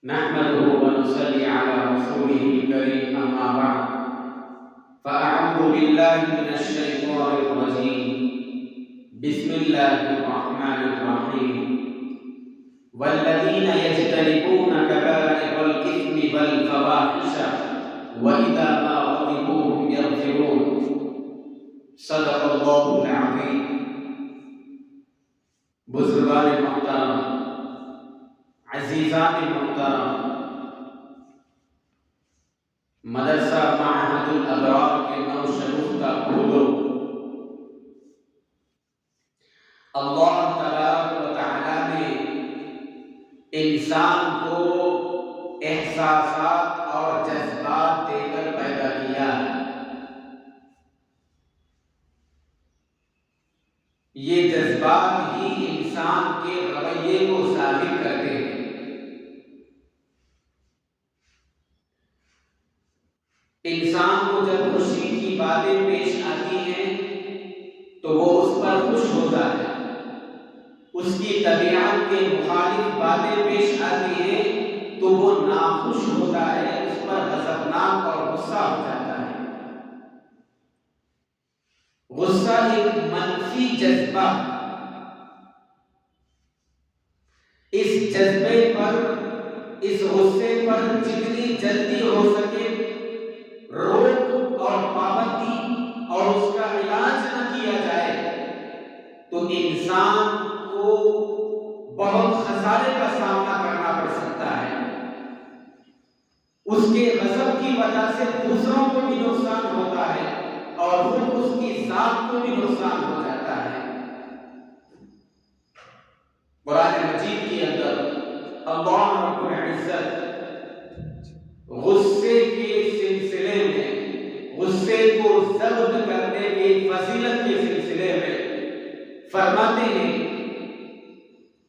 نحمده ونصلي على رسوله الكريم أما بعد فأعوذ بالله من الشيطان الرجيم بسم الله الرحمن الرحيم والذين يجتنبون كبائر الإثم والفواحش وإذا ما غضبوا هم يغفرون صدق الله العظيم. بزرگان محترم، عزیزان محترم، مدرسہ معہد الابرار کے نو شگفتہ پھولوں، اللہ تبارک و تعالی نے انسان کو احساسات اور جذبات دے کر پیدا کیا ہے۔ یہ جذبات ہی انسان کے رویے کو ظاہر کرتے ہیں۔ انسان کو جب خوشی کی باتیں پیش آتی ہیں تو وہ اس پر خوش ہوتا ہے، اس کی طبیعت کے مخالف باتیں پیش آتی ہیں تو وہ ناخوش ہوتا ہے، اس پر غضبناک اور غصہ ہو جاتا ہے۔ غصہ ایک منفی جذبہ، اس جذبے پر، اس غصے پر جتنی جلدی ہو سکے روک اور پابندی اور اس کا علاج نہ کیا جائے تو انسان کو بہت خسارے کا سامنا کرنا پڑ سکتا ہے۔ اس کے غضب کی وجہ سے دوسروں کو بھی نقصان ہوتا ہے اور خود اس کی ذات کو بھی نقصان ہو جاتا ہے۔ قرآن مجید کے اندر اللہ رب العزت غصے کے سلسلے میں، غصے کو ضبط کرنے کی فضیلت کے سلسلے میں فرماتے ہیں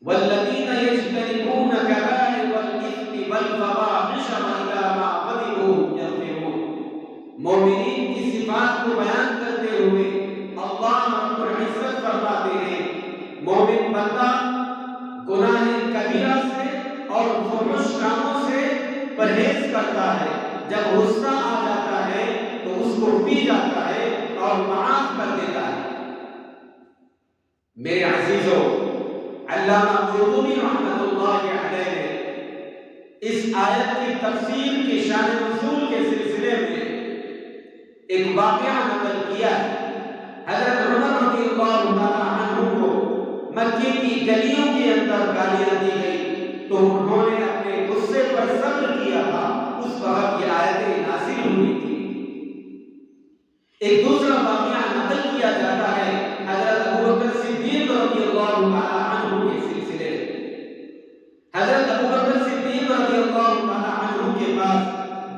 والذین یجتنبون کبائر الاثم والفواحش وإذا ما غضبوا هم یغفرون۔ مومنین کی صفات کو بیان کرتے ہوئے اللہ رب العزت فرماتے ہیں مومن بندہ گناہ کبیرہ سے اور فحش کاموں سے پرہیز کرتا ہے، جب غصہ آ جاتا ہے تو اس کو پی جاتا ہے اور معاف کر دیتا ہے۔ میرے عزیزو، علامہ قرطبی رحمۃ اللہ علیہ نے اس آیت کی تفسیر کے شان نزول کے سلسلے میں ایک واقعہ نقل کیا ہے۔ حضرت عمر رضی اللہ تعالی عنہ کو مکے کی گلیوں کے اندر گالیاں دی گئی تو انہوں نے اپنے غصے پر صبر کیا تھا، اس وقت یہ آیتیں نازل ہوئی تھی۔ ایک دوسرا واقعہ نقل کیا جاتا ہے حضرت ابوبکر صدیق رضی اللہ تعالی عنہ کے سلسلے میں۔ حضرت ابوبکر صدیق رضی اللہ تعالی عنہ کے پاس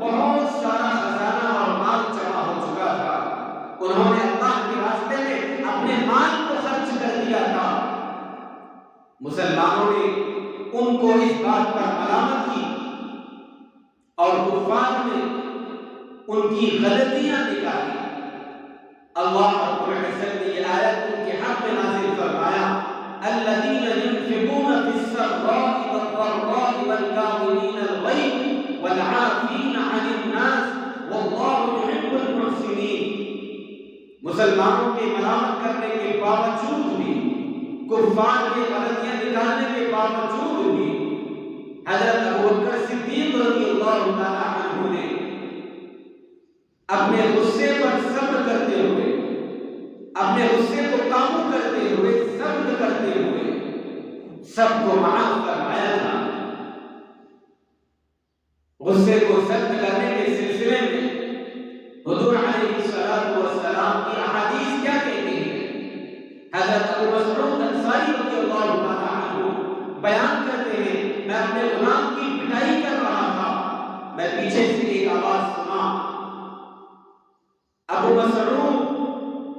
بہت سارا خزانہ اور مال جمع ہو چکا تھا، انہوں نے اللہ کے راستے میں اپنے مال کو خرچ کر دیا تھا۔ مسلمانوں نے ان کو اس بات پر ملامت کی اور کفار نے ان کی غلطیاں نکالی۔ اللہ رب العزت نے یہ آیت ان کے حق میں نازل فرمایا الذین ينفقون في السراء والضراء والكاظمین الغیظ والعافین عن الناس واللہ يحب المحسنین۔ مسلمانوں کے ملامت کرنے کے باوجود بھی، کفار کے غلطیاں نکالنے کے باوجود بھی حضرت ابوبکر صدیق رضی اللہ تعالی عنہ نے اپنے غصے پر صبر کرتے ہوئے، اپنے غصے کو قابو کرتے ہوئے، صبر کرتے ہوئے سب کو معاف فرمایا تھا۔ غصے کو ضبط کرنے کے سلسلے میں حضور علیہ الصلوۃ والسلام کی احادیث کیا کہتی ہیں؟ حضرت ابو مسعود انصاری رضی اللہ تعالی عنہ بیان کرتے ہیں میں اپنے غلام کی پٹائی کر رہا تھا، میں پیچھے سے ایک آواز سنا ابو مسعود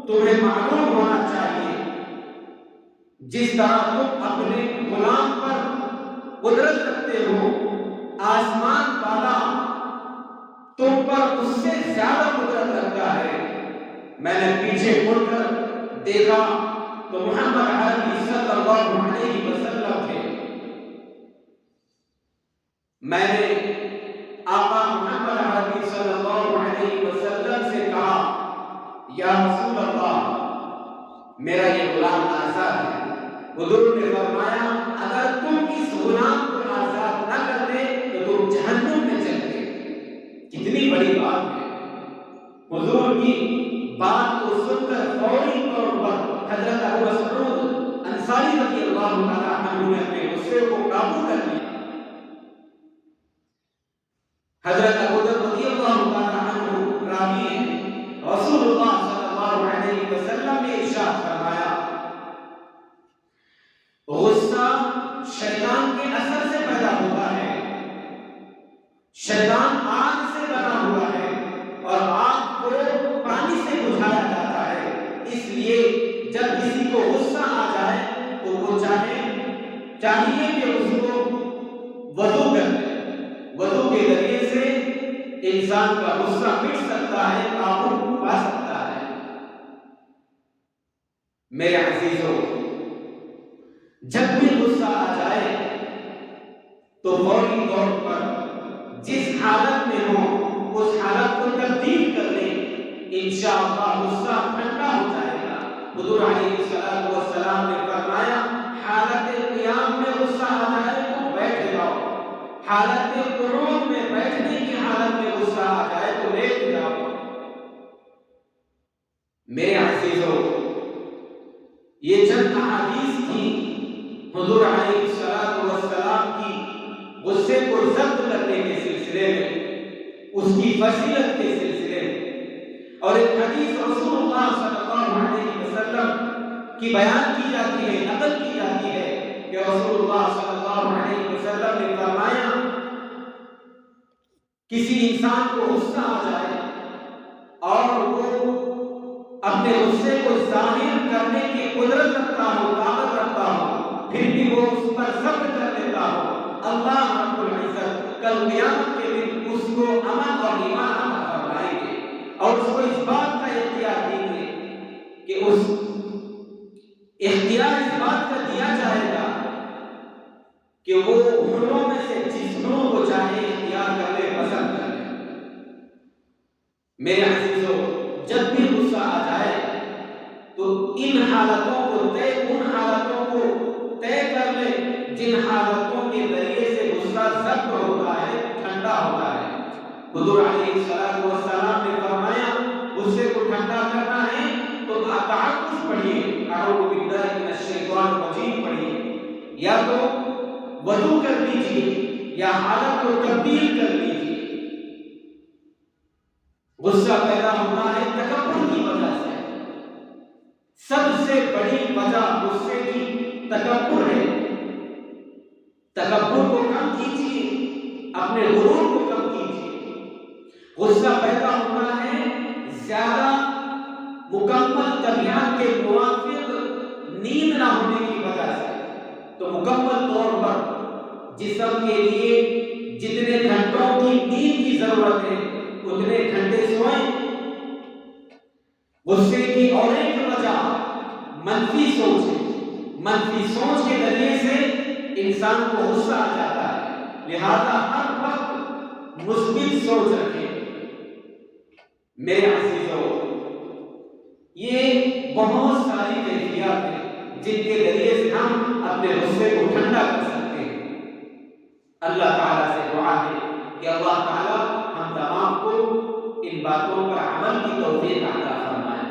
تمہیں معلوم ہونا چاہیے جس طرح تم اپنے غلام پر قدرت رکھتے ہو، آسمان والا تم پر اس سے زیادہ قدرت رکھتا ہے۔ میں نے پیچھے مڑ کر دیکھا تو محمد عربی صلی اللہ علیہ وسلم تھے۔ میں نے آقا محمد عربی صلی اللہ علیہ وسلم سے کہا یا رسول اللہ میرا یہ غلام آزاد ہے۔ حضور نے فرمایا اگر تم اس غلام کو آزاد نہ کرتے تو تم جہنم میں چلتے۔ کتنی بڑی بات ہے۔ حضور کی بات کو سن کر فوری طور پر حضرت ابو مسعود انصاری رضی اللہ تعالیٰ عنہ نے اپنے غصے کو قابو کر لیا۔ حضرت ابو ذر رضی اللہ تعالیٰ عنہ راوی ہیں، رسول اللہ صلی اللہ علیہ وسلم نے ارشاد فرمایا غصہ شیطان کے اثر سے پیدا ہوتا ہے۔ شیطان آگ سے بنا ہوا ہے اور آگ کو پانی سے بجھایا جاتا ہے، اس لیے جب کسی کو غصہ آ جائے تو وہ چاہیے کہ اس کو وضو کر لے۔ وضو کے ذریعے سے انسان کا غصہ مٹ سکتا ہے، قابو پا سکتا ہے۔ میرے عزیزو، جب بھی غصہ آ جائے تو فوری طور پر جس حالت میں ہو اس حالت کو تبدیل کر لیں، انشاءاللہ غصہ ٹھنڈا ہو جائے گا۔ حضور علیہ السلام نے فرمایا حالت قیام میں غصہ آ جائے تو بیٹھ جاؤ، حالت قعود میں بیٹھنے کی حالت میں غصہ آ جائے تو لیٹ جاؤ۔ میرے عزیزو، یہ چند احادیث تھی حضور علیہ السلام کی غصے کو ضبط کرنے کے سلسلے میں، اس کی فضیلت کے سلسلے میں، اور ایک حدیث رسول اللہ صلی اللہ علیہ وسلم کی بیان کی جاتی ہے، نقل کی جاتی ہے کہ رسول اللہ صلی اللہ علیہ وسلم نے فرمایا کسی انسان کو غصہ آ جائے اور وہ اپنے غصے کو ظاہر کرنے کی قدرت رکھتا ہو، طاقت رکھتا ہو، پھر بھی وہ اس پر صبر کر لیتا ہو، اللہ رب العزت کل قیامت کے دن اس کو امن اور ایمان عطا فرمائیں گے اور اس کو اس بات کا اختیار دیں گے کہ اس اختیار اس بات کا دیا جائے گا کہ وہ عمروں میں سے جس نوع کو چاہے اختیار کر لے، پسند کر لے۔ میرے عزیزو، جب بھی غصہ آ جائے تو ان حالتوں کو طے کر لے جن حالتوں کے ذریعے سے غصہ ضبط ہوتا ہے، ٹھنڈا ہوتا ہے۔ حضور علیہ السلام نے فرمایا غصے کو ٹھنڈا کرنا ہے تو تعوذ پڑھیے، اعوذ باللہ من الشیطان الرجیم پڑھیے، یا تو وضو کر لیجیے یا حالت کو تبدیل کر لیجیے۔ غصہ پیدا ہوتا ہے تکبر کی وجہ سے، سب سے بڑی وجہ غصے کی تکبر ہے۔ تکبر کو کم کیجیے، اپنے غرور کو کم کیجیے۔ غصہ پیدا ہوتا ہے زیادہ مکمل طبیعت کے موافق نیند نہ ہونے کی وجہ سے۔ تو مکمل طور پر جسم کے لیے جتنے گھنٹوں کی نیند کی ضرورت ہے اتنے گھنٹے سوئیں۔ غصے کی اور ایک وجہ منفی سوچ ہے۔ منفی سوچ کے ذریعے سے انسان کو غصہ آ جاتا ہے، لہذا ہر وقت مثبت سوچ رکھیں۔ میرے عزیزو، یہ بہت ساری کیفیات ہیں جن کے ذریعے سے ہم اپنے غصے کو ٹھنڈا کر سکتے ہیں۔ اللہ تعالیٰ سے دعا ہے کہ اللہ تعالیٰ ہم تمام کو ان باتوں پر عمل کی توفیق عطا فرمائے۔